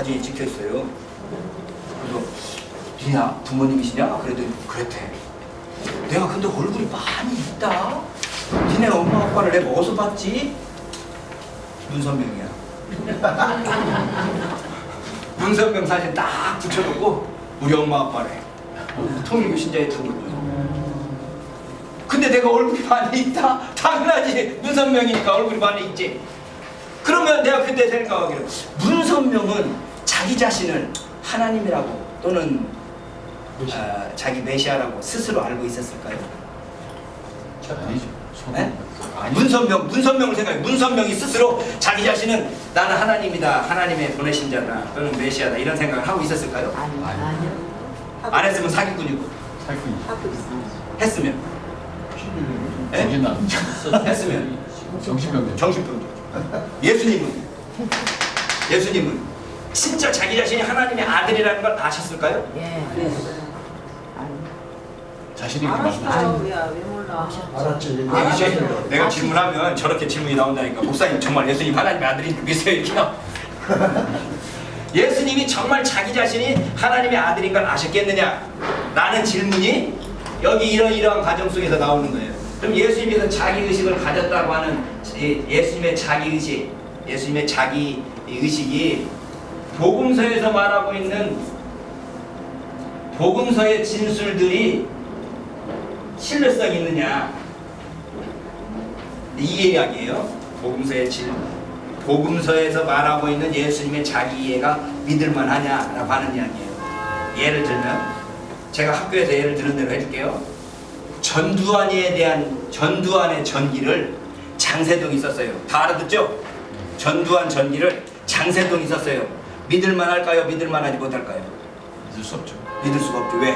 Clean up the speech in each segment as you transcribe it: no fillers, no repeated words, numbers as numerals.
사진이 찍혀 있어요. 그래서 니나 부모님이시냐? 그래도 그랬대. 내가 근데 얼굴이 많이 있다. 니네 엄마 아빠를 내가 어디서 봤지? 문선명이야. 문선명 사진 딱 붙여놓고 우리 엄마 아빠래. 통일교 신자였던 거죠. 근데 내가 얼굴이 많이 있다? 당연하지. 문선명이니까 얼굴이 많이 있지. 그러면 내가 그때 생각하기로 문선명은 자기 자신을 하나님이라고 또는 자기 메시아라고 스스로 알고 있었을까요? 아니죠. 네? 문선명을 생각해. 문선명이 스스로 자기 자신은 나는 하나님이다, 하나님의 보내신 자다 또는 메시아다 이런 생각을 하고 있었을까요? 아니요. 안 했으면 사기꾼이고. 살고 하고 있어요. 했으면 네? 정신남. 했으면 정신병자. 정신병자. 예수님은 진짜 자기 자신이 하나님의 아들이라는 걸 아셨을까요? 예. 자신이 그렇게 말씀하시죠. 알았어요. 왜 몰라? 알았지. 내가 질문하면 저렇게 질문이 나온다니까. 목사님 정말 예수님 하나님의 아들인지 믿으세요? 이렇게 나와. 예수님이 정말 자기 자신이 하나님의 아들인 걸 아셨겠느냐? 라는 질문이 여기 이러한 과정 속에서 나오는 거예요. 그럼 예수님께서 자기 의식을 가졌다고 하는 예수님의 자기 의식이 복음서에서 말하고 있는 복음서의 진술들이 신뢰성이 있느냐? 이게 이야기예요. 복음서에서 말하고 있는 예수님의 자기 이해가 믿을만하냐라고 하는 이야기예요. 예를 들면 제가 학교에서 예를 드는 대로 해줄게요. 전두환의 전기를 장세동이 썼어요. 다 알아듣죠? 전두환 전기를 장세동이 썼어요. 믿을만할까요? 믿을만하지 못할까요? 믿을 수 없죠. 믿을 수가 없죠. 왜?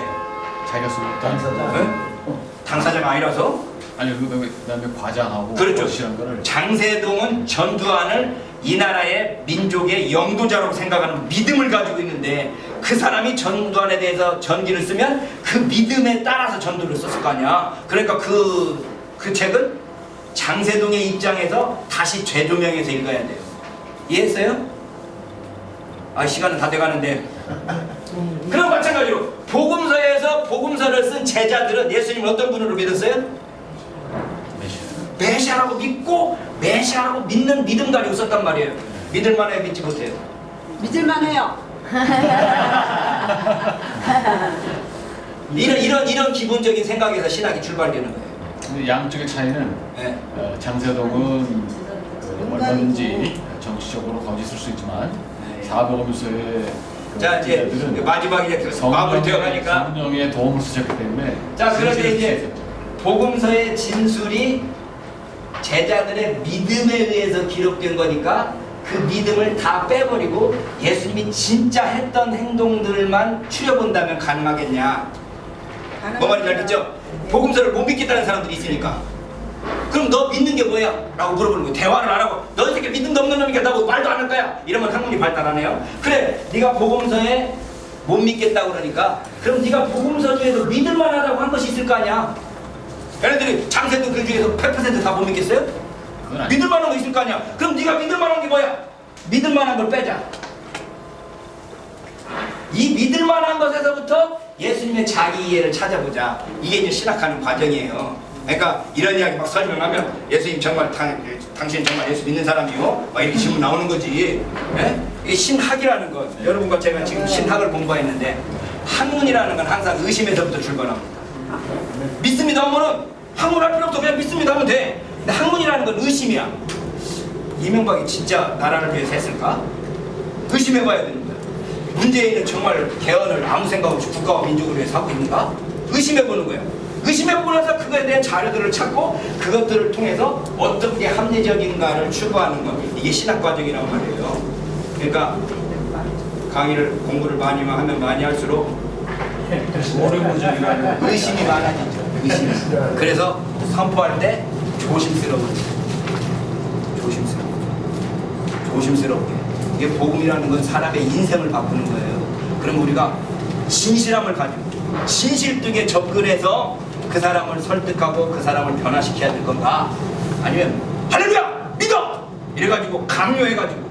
자기가 쓰고 당사자. 당사자가 아니라서. 아니 그다음에 과장하고 그렇죠. 거시한 거를 장세동은 전두환을 이 나라의 민족의 영도자로 생각하는 믿음을 가지고 있는데 그 사람이 전두환에 대해서 전기를 쓰면 그 믿음에 따라서 전도를 썼을 거 아니야. 그러니까 그 책은 장세동의 입장에서 다시 재조명해서 읽어야 돼요. 이해했어요? 시간은 다 돼가는데. 그럼 마찬가지로 복음서에서 복음서를 쓴 제자들은 예수님을 어떤 분으로 믿었어요? 메시아라고 믿고 메시아라고 믿는 믿음 가지고 썼단 말이에요. 믿을만해요? 믿지 못해요? 믿을만해요. 이런 기본적인 생각에서 신학이 출발되는 거예요. 근데 양쪽의 차이는 네. 장세동은 얼마든지 정치적으로 거짓일 수 있지만 사복음서의 자 이제 마지막에 마무리 되어가니까 성령의 도움을 쓰셨기 때문에 자 그런데 진실을 이제 쓰셨죠. 복음서의 진술이 제자들의 믿음에 의해서 기록된 거니까 그 믿음을 다 빼버리고 예수님이 진짜 했던 행동들만 추려본다면 가능하겠냐? 뭐 말인지 알겠죠? 복음서를 못 믿겠다는 사람들이 있으니까 그럼 너 믿는 게 뭐야? 라고 물어보는 거예요. 대화를 안 하고 너 이 새끼 믿음도 없는 놈이니까 나 말도 안 할 거야. 이러면 학문이 발달하네요. 그래 네가 복음서에 못 믿겠다고 그러니까 그럼 네가 복음서 중에서 믿을만하다고 한 것이 있을 거 아니야. 얘네들이 장세도 그 중에서 100% 다 못 믿겠어요? 믿을만한 거 있을 거 아니야. 그럼 네가 믿을만한 게 뭐야? 믿을만한 걸 빼자. 이 믿을만한 것에서부터 예수님의 자기 이해를 찾아보자. 이게 이제 신학하는 과정이에요. 그러니까 이런 이야기 막 설명하면 예수님 정말 당신 정말 예수 믿는 사람이요? 막 이렇게 질문 나오는 거지. 예? 이게 신학이라는 것. 여러분과 제가 지금 신학을 공부했는데 학문이라는 건 항상 의심에서부터 출발합니다. 믿습니다 하면은 학문할 필요 없어. 그냥 믿습니다 하면 돼. 근데 학문이라는 건 의심이야. 이명박이 진짜 나라를 위해서 했을까? 의심해봐야 되는 거야. 문재인은 정말 개헌을 아무 생각 없이 국가와 민족을 위해서 하고 있는가? 의심해보는 거야. 의심해보고 나서 그거에 대한 자료들을 찾고 그것들을 통해서 어떤 게 합리적인가를 추구하는 것. 이게 신학 과정이란 말이에요. 그러니까 강의를 공부를 많이 하면 많이 할수록 오르무중이라는 의심이 많아지죠. 의심. 그래서 선포할 때 조심스럽게. 이게 복음이라는 건 사람의 인생을 바꾸는 거예요. 그럼 우리가 진실함을 가지고 진실되게 접근해서 그 사람을 설득하고 그 사람을 변화시켜야 될 건가? 아니면 할렐루야! 믿어! 이래가지고 강요해가지고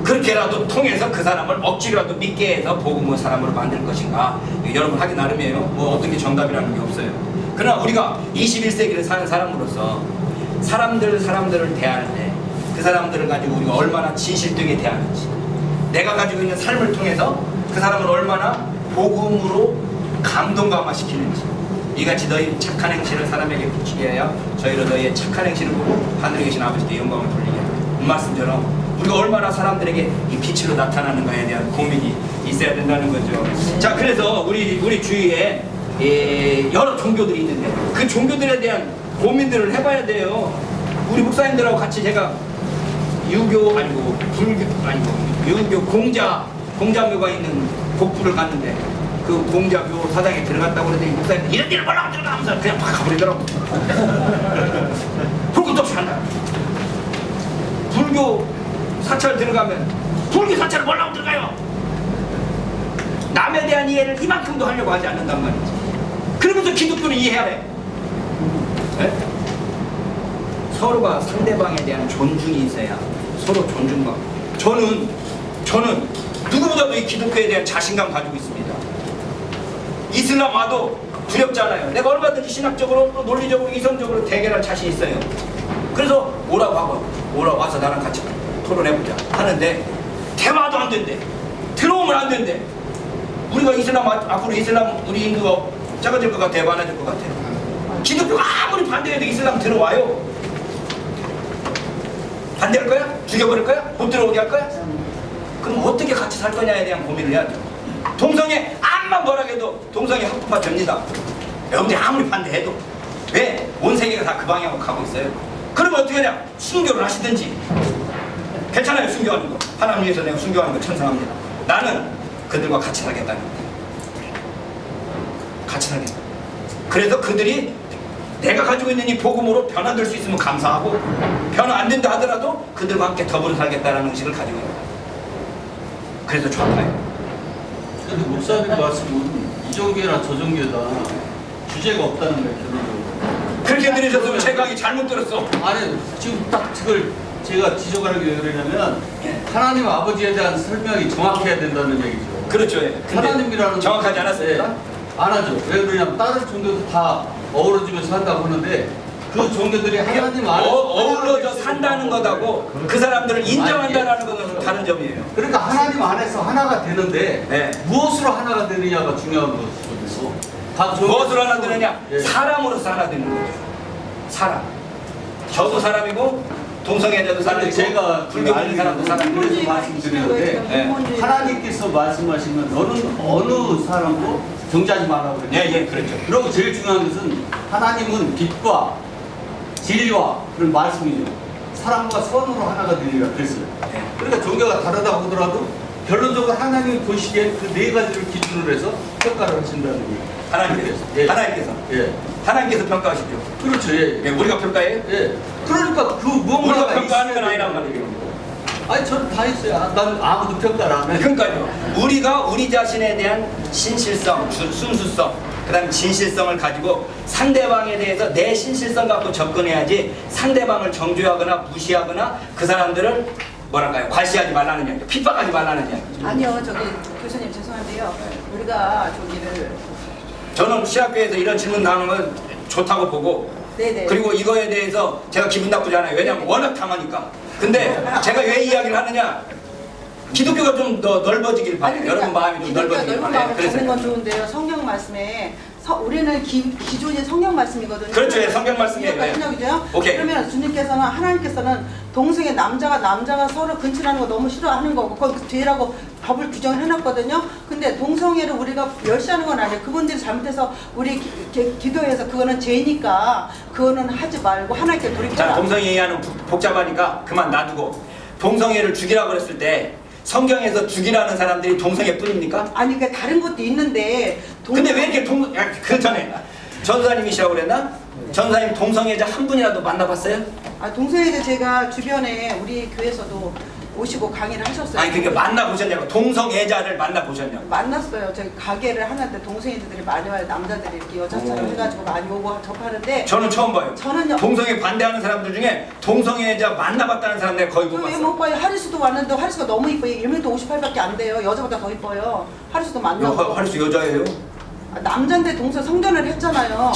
그렇게라도 통해서 그 사람을 억지로라도 믿게 해서 복음의 사람으로 만들 것인가? 여러분 하기 나름이에요. 뭐 어떤 게 정답이라는 게 없어요. 그러나 우리가 21세기를 사는 사람으로서 사람들을 대할 때 그 사람들을 가지고 우리가 얼마나 진실되게 대하는지, 내가 가지고 있는 삶을 통해서 그 사람을 얼마나 복음으로 감동감화시키는지, 이같이 너희 착한 행실을 사람에게 비추게 하여 저희로 너희의 착한 행실을 보고 하늘에 계신 아버지께 영광을 돌리게 하라. 이 말씀처럼 우리가 얼마나 사람들에게 이 빛으로 나타나는가에 대한 고민이 있어야 된다는 거죠. 자, 그래서 우리 주위에 여러 종교들이 있는데 그 종교들에 대한 고민들을 해봐야 돼요. 우리 목사님들하고 같이 제가 유교 아니고 불교 아니고 유교 공자묘가 있는 복부를 갔는데 그 공자묘 사장에 들어갔다고 그러더니 목사님 이런 데를 몰라고 들어가면서 그냥 팍 가버리더라고. 불교도 없이 간다. 불교 사찰 들어가면 불교 사찰을 몰라고 들어가요. 남에 대한 이해를 이만큼도 하려고 하지 않는단 말이지. 그러면서 기독교는 이해하래. 네? 서로가 상대방에 대한 존중이 있어야 서로 존중받고. 저는 누구보다도 이 기독교에 대한 자신감 가지고 있습니다. 이슬람 와도 두렵잖아요. 내가 얼마든지 신학적으로 또 논리적으로 이성적으로 대결할 자신 있어요. 그래서 오라고 하고 와서 나랑 같이 토론해보자 하는데 대화도 안 된대. 들어오면 안 된대. 우리가 앞으로 이슬람 우리 인구가 작아질 것 같아요, 많아질 것 같아요. 기독교가 아무리 반대해도 이슬람 들어와요. 반대할 거야? 죽여버릴 거야? 못 들어오게 할 거야? 그럼 어떻게 같이 살 거냐에 대한 고민을 해야죠. 동성애 암만 뭐라 해도 동성애 합법화 됩니다. 여러분들이 아무리 반대해도. 왜? 온 세계가 다 그 방향으로 가고 있어요. 그러면 어떻게 하냐? 순교를 하시든지. 괜찮아요, 순교하는 거. 하나님 위해서 내가 순교하는 거 찬성합니다. 나는 그들과 같이 살겠다는 거예요. 같이 살겠다. 그래서 그들이 내가 가지고 있는 이 복음으로 변화될 수 있으면 감사하고, 변화 안 된다 하더라도 그들과 함께 더불어 살겠다는 의식을 가지고 있는 거예요. 그래서 좌파예요. 근데 목사님 말씀은 이 종교나 저 종교다 주제가 없다는 거예요, 결론적으로. 그렇게 들으셨으면 최강이 잘못 들었어. 아니, 지금 딱 그걸 제가 지적하는 게 왜 그러냐면 예. 하나님 아버지에 대한 설명이 정확해야 된다는 얘기죠. 그렇죠. 예. 근데 하나님이라는 정확하지 않았습니까? 안 하죠. 왜 그러냐면 다른 종교도 다 어우러지면서 산다고 하는데 그 종교들이 하나님 안에 어우러져 산다는 것하고 그 사람들을 인정한다는 것은 다른 점이에요. 그러니까 하나님 안에서 하나가 되는데 네. 무엇으로 하나가 되느냐가 중요한 것이거든요. 무엇으로 하나 되느냐? 예. 사람으로서 하나 되는 거죠. 사람. 저도 사람이고 동성애자도 사람이고 제가 불교 믿는 사람도 사람이고. 그래서 말씀드리는데 네. 하나님께서 말씀하시면 너는 어느 사람도 정죄하지 말라고 그래요. 예, 그렇죠. 그리고 제일 중요한 것은 하나님은 빛과 진리와 그런 말씀이죠. 사람과 선으로 하나가 되리라 그랬어요. 그러니까 종교가 다르다고 하더라도 결론적으로 하나님이 보시기에 그 네 가지를 기준으로 해서 평가를 하신다는 얘기예요. 하나님께서. 예. 하나님께서. 예. 하나님께서 평가하시죠. 그렇죠. 예. 예, 우리가 평가해요? 예. 그러니까 그 우리가 무언가가 평가하는 건 있어야 아니란 돼요. 말이에요. 아니 저는 다 했어요. 난 아무도 평가를 안 해. 그러니까요. 우리가 우리 자신에 대한 신실성, 순수성, 그 다음에 진실성을 가지고 상대방에 대해서 내 신실성 갖고 접근해야지 상대방을 정죄하거나 무시하거나 그 사람들을 뭐랄까요, 괄시하지 말라는 이야기죠. 핍박하지 말라는 이야기죠. 아니요, 저기 교수님 죄송한데요. 우리가 저기를 저는 시학교에서 이런 질문 나오는 건 좋다고 보고, 네네. 그리고 이거에 대해서 제가 기분 나쁘지 않아요. 왜냐하면 워낙 당하니까. 근데 제가 왜 이야기를 하느냐, 기독교가 좀 더 넓어지길 바래요. 여러분 마음이 좀 넓어지길 넓은 바래요. 마음을 갖는 건 좋은데요. 성경 말씀에 우리는 기존의 성경 말씀이거든요. 그렇죠. 예, 성경 말씀이에요. 이해가 신약이죠. 오케이. 그러면 주님께서는 하나님께서는 동성애 남자가 서로 근친하는 거 너무 싫어하는 거고 그건 죄라고 법을 규정을 해놨거든요. 근데 동성애를 우리가 멸시하는 건 아니에요. 그분들이 잘못해서 우리 기도에서 그거는 죄니까 그거는 하지 말고 하나님께 자, 돌이켜라. 동성애 이해하는 복잡하니까 그만 놔두고, 동성애를 죽이라고 그랬을 때 성경에서 죽이라는 사람들이 동성애 뿐입니까? 아니 그러니까 다른 것도 있는데 근데 왜 이렇게 그 전에 전사님이시라고 그랬나? 전사님 동성애자 한 분이라도 만나봤어요? 동성애자 제가 주변에 우리 교회에서도 오시고 강의를 하셨어요. 아니 그러니까 만나보셨냐고. 동성애자를 만나보셨냐고. 만났어요. 저희 가게를 하는데 동생애들이 많이 와요. 남자들이 이렇게 여자처럼 오. 해가지고 많이 오고 접하는데 저는 처음 봐요. 저는요. 동성애 반대하는 사람들 중에 동성애자 만나봤다는 사람 내가 거의 못 왜 봤어. 못 봐요? 하리수도 왔는데 하리수가 너무 이뻐요. 1m 58밖에 안 돼요. 여자보다 더 이뻐요. 하리수도 만나고. 하리수 여자예요? 남자인데 동서 성전을 했잖아요.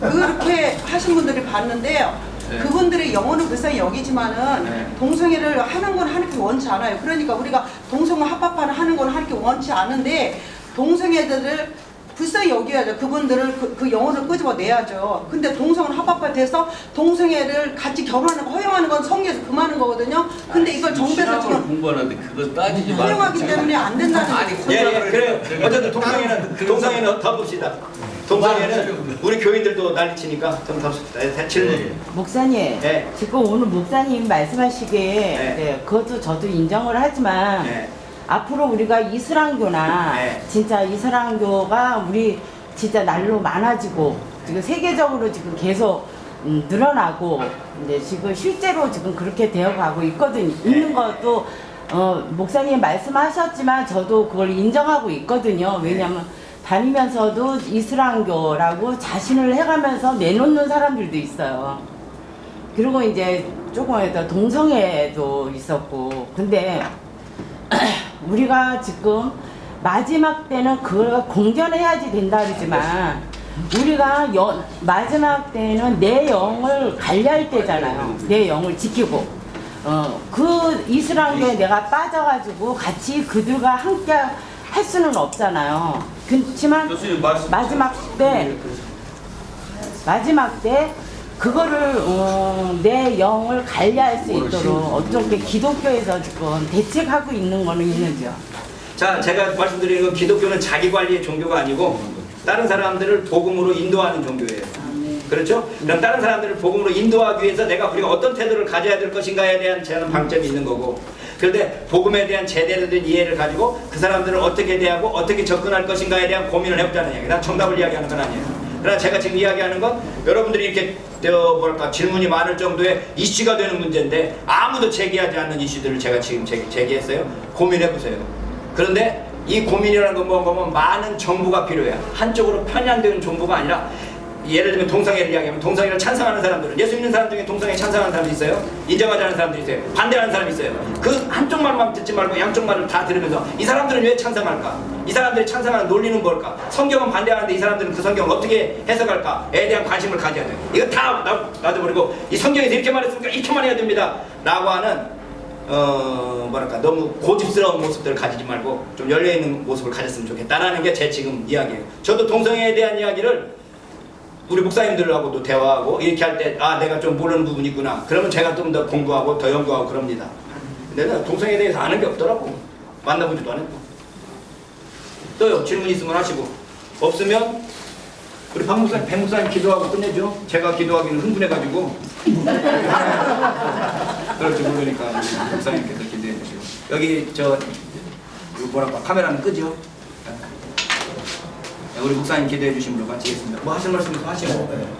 그렇게 하신 분들이 봤는데요. 네. 그분들의 영혼은 불쌍히 여기지만은 네. 동성애를 하는 건 하는 게 원치 않아요. 그러니까 우리가 동성애 합법화는 하는 건 하는 게 원치 않은데 동성애들을 불쌍히 여겨야죠. 그분들을 그 영혼을 끄집어내야죠. 근데 동성은 합법화돼서 동성애를 같이 결혼하는 거 허용하는 건 성경에서 금하는 거거든요. 근데 이걸 정부에서 신학을 지금 공부하는데 그거 따지지 말고 허용하기 때문에 안 된다는 아니, 거죠. 예, 그래요. 어쨌든 동성애는 더 봅시다. 동성애는 우리 교인들도 난리치니까 좀 더 봅시다. 예, 질문. 목사님, 네. 지금 오늘 목사님 말씀하시기에 네, 그것도 저도 인정을 하지만 네. 앞으로 우리가 이슬람교나 네. 진짜 이슬람교가 우리 진짜 날로 많아지고 지금 세계적으로 지금 계속 늘어나고 이제 지금 실제로 지금 그렇게 되어가고 있는 것도 목사님 말씀하셨지만 저도 그걸 인정하고 있거든요. 왜냐하면 다니면서도 이슬람교라고 자신을 해가면서 내놓는 사람들도 있어요. 그리고 이제 조금 더 동성애도 있었고 근데 우리가 지금 마지막 때는 그걸 공존해야지 된다 그러지만 우리가 마지막 때는 내 영을 관리할 때잖아요. 내 영을 지키고 그 이슬람교에 내가 빠져가지고 같이 그들과 함께 할 수는 없잖아요. 그렇지만 교수님 말씀 마지막 때 그거를 내 영을 관리할 수 있도록 어떻게 기독교에서 지금 대책하고 있는 거는 있는지요. 자, 제가 말씀드리는 건 기독교는 자기 관리의 종교가 아니고 다른 사람들을 복음으로 인도하는 종교예요. 그렇죠? 그럼 다른 사람들을 복음으로 인도하기 위해서 우리가 어떤 태도를 가져야 될 것인가에 대한 저는 방점이 있는 거고, 그런데 복음에 대한 제대로 된 이해를 가지고 그 사람들을 어떻게 대하고 어떻게 접근할 것인가에 대한 고민을 해보자는 얘기예요. 난 정답을 이야기하는 건 아니에요. 그러나 제가 지금 이야기하는 건 여러분들이 이렇게 질문이 많을 정도의 이슈가 되는 문제인데 아무도 제기하지 않는 이슈들을 제가 지금 제기했어요. 고민해보세요. 그런데 이 고민이라는 건 뭐냐면 많은 정보가 필요해요. 한쪽으로 편향되는 정보가 아니라, 예를 들면 동성애를 이야기하면 동성애를 찬성하는 사람들은, 예수 믿는 사람 중에 동성애 찬성하는 사람이 있어요. 인정하지 않는 사람들이 있어요. 반대하는 사람이 있어요. 그 한쪽 말만 듣지 말고 양쪽 말을 다 들으면서 이 사람들은 왜 찬성할까? 이 사람들이 찬성하는 논리는 뭘까? 성경은 반대하는데 이 사람들은 그 성경을 어떻게 해석할까에 대한 관심을 가져야 돼요. 이거 다 놔둬버리고 이 성경에서 이렇게 말했으니까 이렇게만 해야 됩니다 라고 하는 너무 고집스러운 모습들을 가지지 말고 좀 열려있는 모습을 가졌으면 좋겠다라는 게 제 지금 이야기예요. 저도 동성애에 대한 이야기를 우리 목사님들하고도 대화하고 이렇게 할 때 내가 좀 모르는 부분이 있구나. 그러면 제가 좀 더 공부하고 더 연구하고 그럽니다. 근데 동성애에 대해서 아는 게 없더라고. 만나보지도 않았고. 또요, 질문 있으면 하시고, 없으면 우리 박 목사님, 백 목사님 기도하고 끝내죠. 제가 기도하기는 흥분해가지고 그럴지 모르니까 우리 목사님께서 기도해 주시고, 여기 카메라는 끄죠. 우리 목사님 기도해 주심으로 마치겠습니다. 뭐 하실 말씀 있으면 하시고.